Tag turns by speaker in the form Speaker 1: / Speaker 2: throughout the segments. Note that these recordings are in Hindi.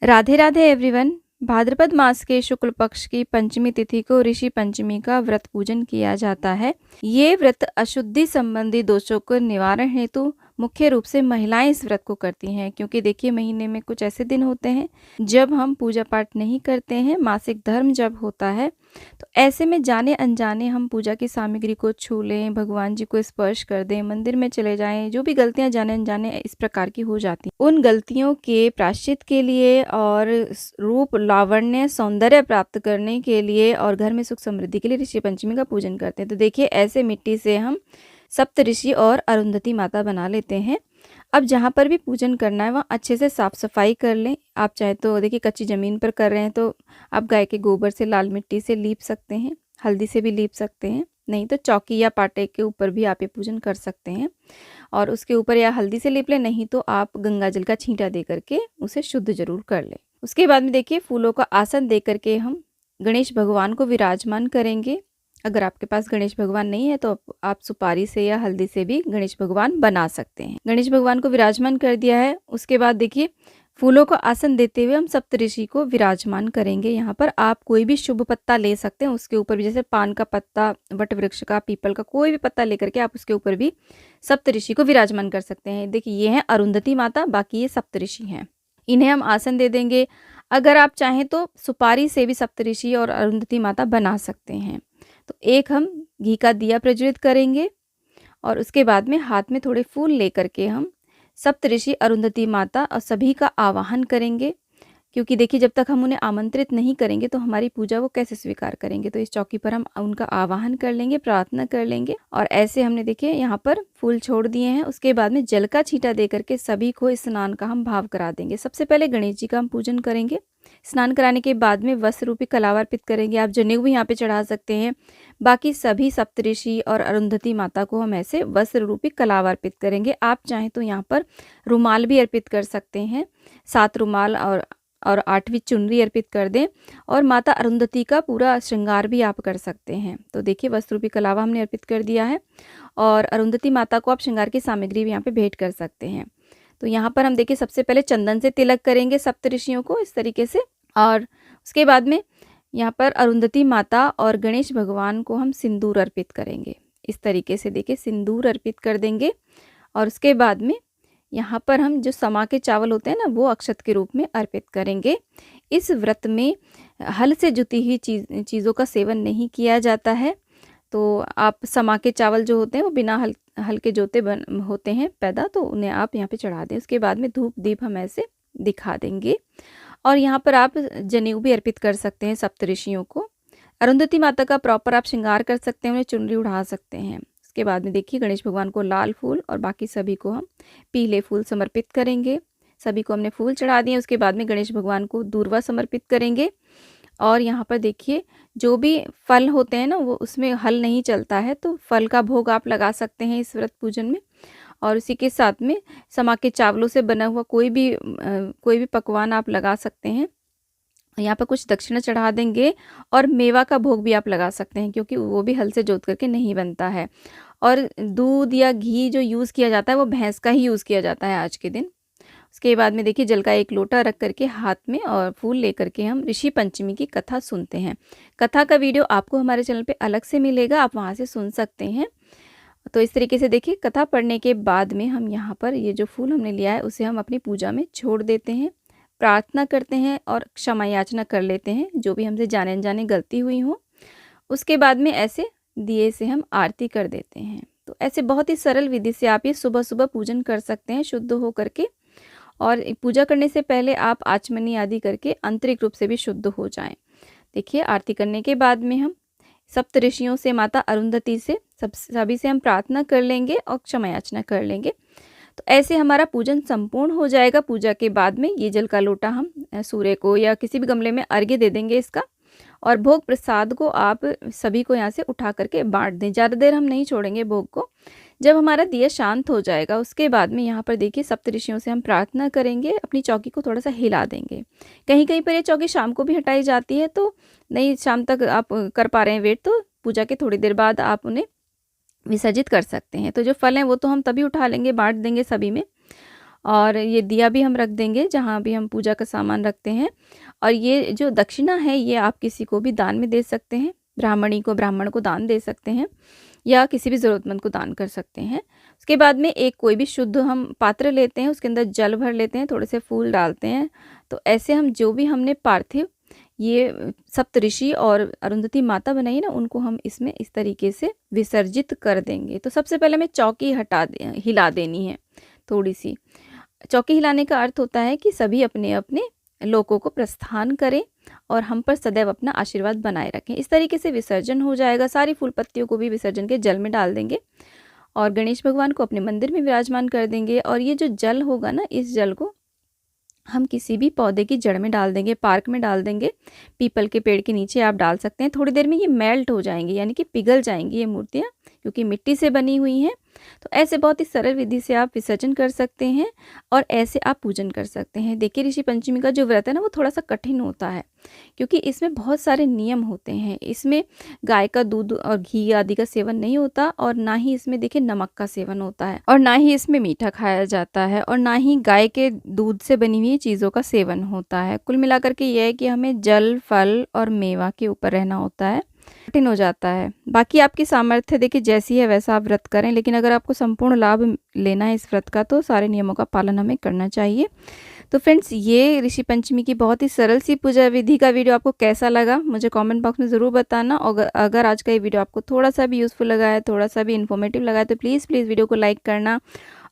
Speaker 1: राधे राधे एवरीवन। भाद्रपद मास के शुक्ल पक्ष की पंचमी तिथि को ऋषि पंचमी का व्रत पूजन किया जाता है। ये व्रत अशुद्धि संबंधी दोषों को निवारण हेतु मुख्य रूप से महिलाएं इस व्रत को करती हैं, क्योंकि देखिए महीने में कुछ ऐसे दिन होते हैं जब हम पूजा पाठ नहीं करते हैं, मासिक धर्म जब होता है, तो ऐसे में जाने अनजाने हम पूजा की सामग्री को छू लें, भगवान जी को स्पर्श कर दें, मंदिर में चले जाएं, जो भी गलतियां जाने अनजाने इस प्रकार की हो जाती हैं, उन गलतियों के प्रायश्चित के लिए और रूप लावण्य सौंदर्य प्राप्त करने के लिए और घर में सुख समृद्धि के लिए ऋषि पंचमी का पूजन करते हैं। तो देखिए ऐसे मिट्टी से हम सप्त ऋषि और अरुंधति माता बना लेते हैं। अब जहाँ पर भी पूजन करना है वहाँ अच्छे से साफ सफाई कर लें। आप चाहे तो देखिए कच्ची ज़मीन पर कर रहे हैं तो आप गाय के गोबर से, लाल मिट्टी से लीप सकते हैं, हल्दी से भी लीप सकते हैं, नहीं तो चौकी या पाटे के ऊपर भी आप ये पूजन कर सकते हैं और उसके ऊपर या हल्दी से लीप लें, नहीं तो आप गंगा जल का छींटा दे करके उसे शुद्ध जरूर कर लें। उसके बाद में देखिए फूलों का आसन दे करके हम गणेश भगवान को विराजमान करेंगे। अगर आपके पास गणेश भगवान नहीं है तो आप सुपारी से या हल्दी से भी गणेश भगवान बना सकते हैं। गणेश भगवान को विराजमान कर दिया है, उसके बाद देखिए फूलों को आसन देते हुए हम सप्तऋषि को विराजमान करेंगे। यहाँ पर आप कोई भी शुभ पत्ता ले सकते हैं, उसके ऊपर भी, जैसे पान का पत्ता, वट वृक्ष का, पीपल का, कोई भी पत्ता लेकर के आप उसके ऊपर भी सप्तऋषि को विराजमान कर सकते हैं। देखिए ये है अरुंधति माता, बाकी ये सप्तऋषि हैं, इन्हें हम आसन दे देंगे। अगर आप चाहें तो सुपारी से भी सप्तऋषि और अरुंधति माता बना सकते हैं। तो एक हम घी का दिया प्रज्वलित करेंगे और उसके बाद में हाथ में थोड़े फूल लेकर के हम सप्तऋषि, अरुंधति माता और सभी का आवाहन करेंगे, क्योंकि देखिए जब तक हम उन्हें आमंत्रित नहीं करेंगे तो हमारी पूजा वो कैसे स्वीकार करेंगे। तो इस चौकी पर हम उनका आवाहन कर लेंगे, प्रार्थना कर लेंगे और ऐसे हमने देखिए यहाँ पर फूल छोड़ दिए हैं। उसके बाद में जल का छींटा दे करके सभी को स्नान का हम भाव करा देंगे। सबसे पहले गणेश जी का हम पूजन करेंगे। स्नान कराने के बाद में वस्त्र रूपी कलावा अर्पित करेंगे। आप जनेऊ भी यहाँ पे चढ़ा सकते हैं। बाकी सभी सप्तऋषि और अरुंधति माता को हम ऐसे वस्त्र रूपी कलावा अर्पित करेंगे। आप चाहें तो यहाँ पर रुमाल भी अर्पित कर सकते हैं, 7 रुमाल और 8वीं चुनरी अर्पित कर दें और माता अरुंधति का पूरा श्रृंगार भी आप कर सकते हैं। तो देखिए वस्त्र रूपी कलावा हमने अर्पित कर दिया है और अरुंधति माता को आप श्रृंगार की सामग्री भी यहाँ पे भेंट कर सकते हैं। तो यहाँ पर हम देखिए सबसे पहले चंदन से तिलक करेंगे सप्तऋषियों को इस तरीके से, और उसके बाद में यहाँ पर अरुंधति माता और गणेश भगवान को हम सिंदूर अर्पित करेंगे। इस तरीके से देखिए सिंदूर अर्पित कर देंगे और उसके बाद में यहाँ पर हम जो समा के चावल होते हैं ना, वो अक्षत के रूप में अर्पित करेंगे। इस व्रत में हल से जुती हुई चीज़ों का सेवन नहीं किया जाता है। तो आप समा के चावल जो होते हैं वो बिना हल के जोते होते हैं पैदा, तो उन्हें आप यहाँ पे चढ़ा दें। उसके बाद में धूप दीप हम ऐसे दिखा देंगे और यहाँ पर आप जनेऊ भी अर्पित कर सकते हैं सप्तऋषियों को। अरुंधति माता का प्रॉपर आप श्रृंगार कर सकते हैं, उन्हें चुनरी उड़ा सकते हैं। उसके बाद में देखिए गणेश भगवान को लाल फूल और बाकी सभी को हम पीले फूल समर्पित करेंगे। सभी को हमने फूल चढ़ा दिए। उसके बाद में गणेश भगवान को दूर्वा समर्पित करेंगे और यहाँ पर देखिए जो भी फल होते हैं ना, वो उसमें हल नहीं चलता है, तो फल का भोग आप लगा सकते हैं इस व्रत पूजन में। और उसी के साथ में समा के चावलों से बना हुआ कोई भी पकवान आप लगा सकते हैं। यहाँ पर कुछ दक्षिणा चढ़ा देंगे और मेवा का भोग भी आप लगा सकते हैं, क्योंकि वो भी हल से जोत करके नहीं बनता है। और दूध या घी जो यूज़ किया जाता है वो भैंस का ही यूज़ किया जाता है आज के दिन। उसके बाद में देखिए जल का एक लोटा रख करके हाथ में और फूल लेकर के हम ऋषि पंचमी की कथा सुनते हैं। कथा का वीडियो आपको हमारे चैनल पे अलग से मिलेगा, आप वहाँ से सुन सकते हैं। तो इस तरीके से देखिए कथा पढ़ने के बाद में हम यहाँ पर ये जो फूल हमने लिया है उसे हम अपनी पूजा में छोड़ देते हैं, प्रार्थना करते हैं और क्षमा याचना कर लेते हैं जो भी हमसे जाने अनजाने गलती हुई हो। उसके बाद में ऐसे दिए से हम आरती कर देते हैं। तो ऐसे बहुत ही सरल विधि से आप ये सुबह सुबह पूजन कर सकते हैं शुद्ध हो करके। और पूजा करने से पहले आप आचमनी आदि करके आंतरिक रूप से भी शुद्ध हो जाएं। देखिए आरती करने के बाद में हम सप्तऋषियों से, माता अरुंधति से, सभी से हम प्रार्थना कर लेंगे और क्षमा याचना कर लेंगे। तो ऐसे हमारा पूजन संपूर्ण हो जाएगा। पूजा के बाद में ये जल का लोटा हम सूर्य को या किसी भी गमले में अर्घ्य दे देंगे इसका, और भोग प्रसाद को आप सभी को यहाँ से उठा करके बांट दें। ज़्यादा देर हम नहीं छोड़ेंगे भोग को। जब हमारा दिया शांत हो जाएगा उसके बाद में यहाँ पर देखिए सप्तऋषियों से हम प्रार्थना करेंगे, अपनी चौकी को थोड़ा सा हिला देंगे। कहीं कहीं पर ये चौकी शाम को भी हटाई जाती है, तो नहीं शाम तक आप कर पा रहे हैं वेट, तो पूजा के थोड़ी देर बाद आप उन्हें विसर्जित कर सकते हैं। तो जो फल हैं वो तो हम तभी उठा लेंगे, बांट देंगे सभी में। और ये दिया भी हम रख देंगे जहाँ भी हम पूजा का सामान रखते हैं। और ये जो दक्षिणा है ये आप किसी को भी दान में दे सकते हैं, ब्राह्मण को दान दे सकते हैं या किसी भी ज़रूरतमंद को दान कर सकते हैं। उसके बाद में एक कोई भी शुद्ध हम पात्र लेते हैं, उसके अंदर जल भर लेते हैं, थोड़े से फूल डालते हैं। तो ऐसे हम जो भी हमने पार्थिव ये सप्तऋषि और अरुंधति माता बनाई ना, उनको हम इसमें इस तरीके से विसर्जित कर देंगे। तो सबसे पहले हमें चौकी हिला देनी है थोड़ी सी। चौकी हिलाने का अर्थ होता है कि सभी अपने अपने लोकों को प्रस्थान करें और हम पर सदैव अपना आशीर्वाद बनाए रखें। इस तरीके से विसर्जन हो जाएगा। सारी फूल पत्तियों को भी विसर्जन के जल में डाल देंगे और गणेश भगवान को अपने मंदिर में विराजमान कर देंगे। और ये जो जल होगा ना, इस जल को हम किसी भी पौधे की जड़ में डाल देंगे, पार्क में डाल देंगे, पीपल के पेड़ के नीचे आप डाल सकते हैं। थोड़ी देर में ये मेल्ट हो जाएंगी, यानी कि पिघल जाएंगी ये मूर्तियाँ, क्योंकि मिट्टी से बनी हुई हैं। तो ऐसे बहुत ही सरल विधि से आप विसर्जन कर सकते हैं और ऐसे आप पूजन कर सकते हैं। देखिए, ऋषि पंचमी का जो व्रत है ना, वो थोड़ा सा कठिन होता है, क्योंकि इसमें बहुत सारे नियम होते हैं। इसमें गाय का दूध और घी आदि का सेवन नहीं होता, और ना ही इसमें देखिए नमक का सेवन होता है, और ना ही इसमें मीठा खाया जाता है, और ना ही गाय के दूध से बनी हुई चीज़ों का सेवन होता है। कुल मिलाकर के यह है कि हमें जल, फल और मेवा के ऊपर रहना होता है। कठिन हो जाता है। बाकी आपकी सामर्थ्य देखिए जैसी है वैसा आप व्रत करें, लेकिन अगर आपको संपूर्ण लाभ लेना है इस व्रत का तो सारे नियमों का पालन हमें करना चाहिए। तो फ्रेंड्स, ये ऋषि पंचमी की बहुत ही सरल सी पूजा विधि का वीडियो आपको कैसा लगा मुझे कमेंट बॉक्स में ज़रूर बताना। और अगर आज का ये वीडियो आपको थोड़ा सा भी यूज़फुल लगा है, थोड़ा सा भी इन्फॉर्मेटिव लगा है, तो प्लीज़ वीडियो को लाइक करना।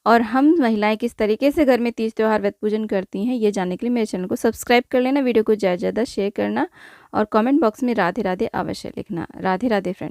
Speaker 1: और हम महिलाएं किस तरीके से घर में तीज त्योहार व्रत पूजन करती हैं, ये जानने के लिए मेरे चैनल को सब्सक्राइब कर लेना, वीडियो को ज़्यादा से ज़्यादा शेयर करना और कमेंट बॉक्स में राधे राधे अवश्य लिखना। राधे राधे फ्रेंड्स।